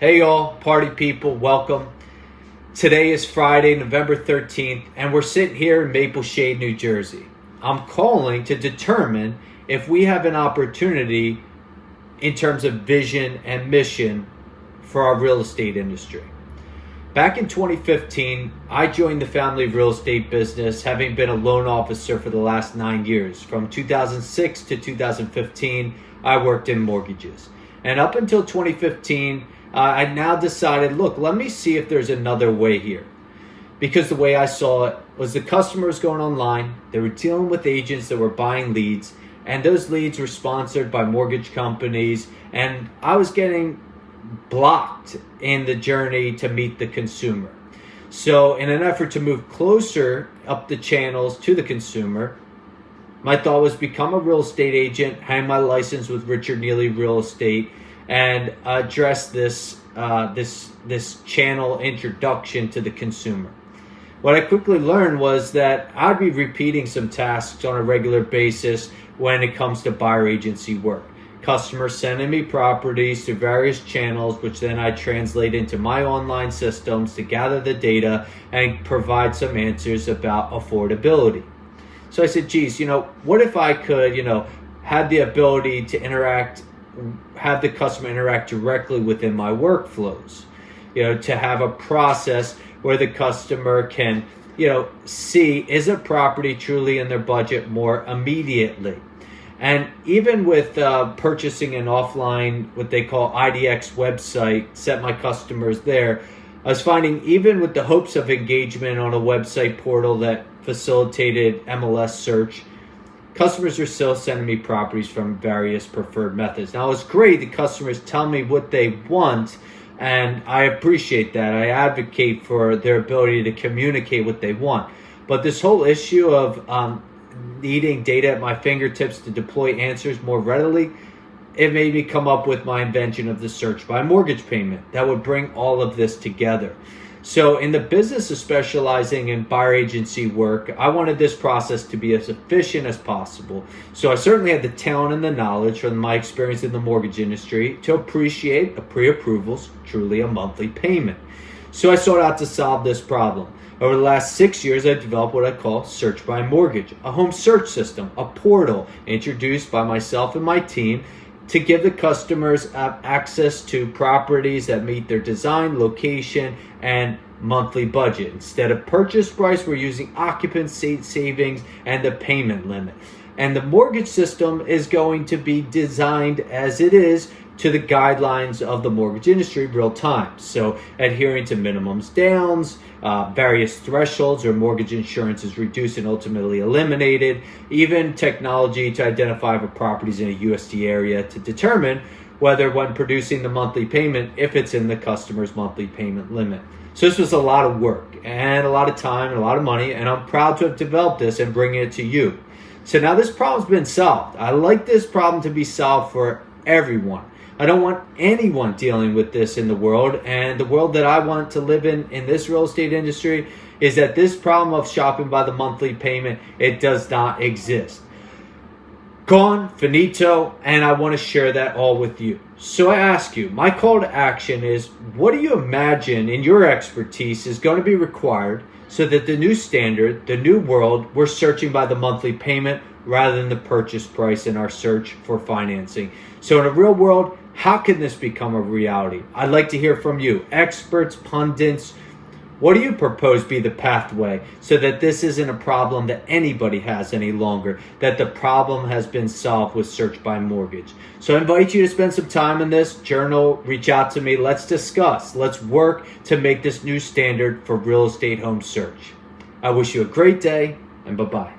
Hey y'all, party people, welcome. Today is Friday, November 13th, and we're sitting here in Maple Shade, New Jersey. I'm calling to determine if we have an opportunity in terms of vision and mission for our real estate industry. Back in 2015, I joined the family real estate business, having been a loan officer for the last 9 years. From 2006 to 2015, I worked in mortgages. And up until 2015, I now decided, look, let me see if there's another way here. Because the way I saw it was the customers going online, they were dealing with agents that were buying leads, and those leads were sponsored by mortgage companies, and I was getting blocked in the journey to meet the consumer. So in an effort to move closer up the channels to the consumer, my thought was become a real estate agent, hang my license with Richard Neely Real Estate, and address this channel introduction to the consumer. What I quickly learned was that I'd be repeating some tasks on a regular basis when it comes to buyer agency work. Customers sending me properties through various channels, which then I translate into my online systems to gather the data and provide some answers about affordability. So I said, geez, what if I could, have the ability to have the customer interact directly within my workflows, to have a process where the customer can, see, is a property truly in their budget more immediately. And even with purchasing an offline, what they call IDX website, set my customers there, I was finding even with the hopes of engagement on a website portal that facilitated MLS search, customers are still sending me properties from various preferred methods. Now, it's great the customers tell me what they want, and I appreciate that. I advocate for their ability to communicate what they want. But this whole issue of needing data at my fingertips to deploy answers more readily, it made me come up with my invention of the search by mortgage payment that would bring all of this together. So in the business of specializing in buyer agency work, I wanted this process to be as efficient as possible. So I certainly had the talent and the knowledge from my experience in the mortgage industry to appreciate a pre-approvals, truly a monthly payment. So I sought out to solve this problem. Over the last 6 years, I've developed what I call Search by Mortgage, a home search system, a portal introduced by myself and my team to give the customers access to properties that meet their design, location, and monthly budget. Instead of purchase price, we're using occupancy savings and the payment limit. And the mortgage system is going to be designed as it is to the guidelines of the mortgage industry real time. So adhering to minimums downs, various thresholds or mortgage insurance is reduced and ultimately eliminated, even technology to identify if a property is in a USD area to determine whether when producing the monthly payment, if it's in the customer's monthly payment limit. So this was a lot of work and a lot of time and a lot of money, and I'm proud to have developed this and bringing it to you. So now this problem's been solved. I like this problem to be solved for everyone. I don't want anyone dealing with this in the world, and the world that I want to live in this real estate industry is that this problem of shopping by the monthly payment, it does not exist. Gone, finito, and I want to share that all with you. So I ask you, my call to action is, what do you imagine in your expertise is going to be required so that the new standard, the new world, we're searching by the monthly payment rather than the purchase price in our search for financing? So in a real world, how can this become a reality? I'd like to hear from you, experts, pundits. What do you propose be the pathway so that this isn't a problem that anybody has any longer, that the problem has been solved with Search by Mortgage? So I invite you to spend some time in this journal, reach out to me, let's discuss, let's work to make this new standard for real estate home search. I wish you a great day, and bye-bye.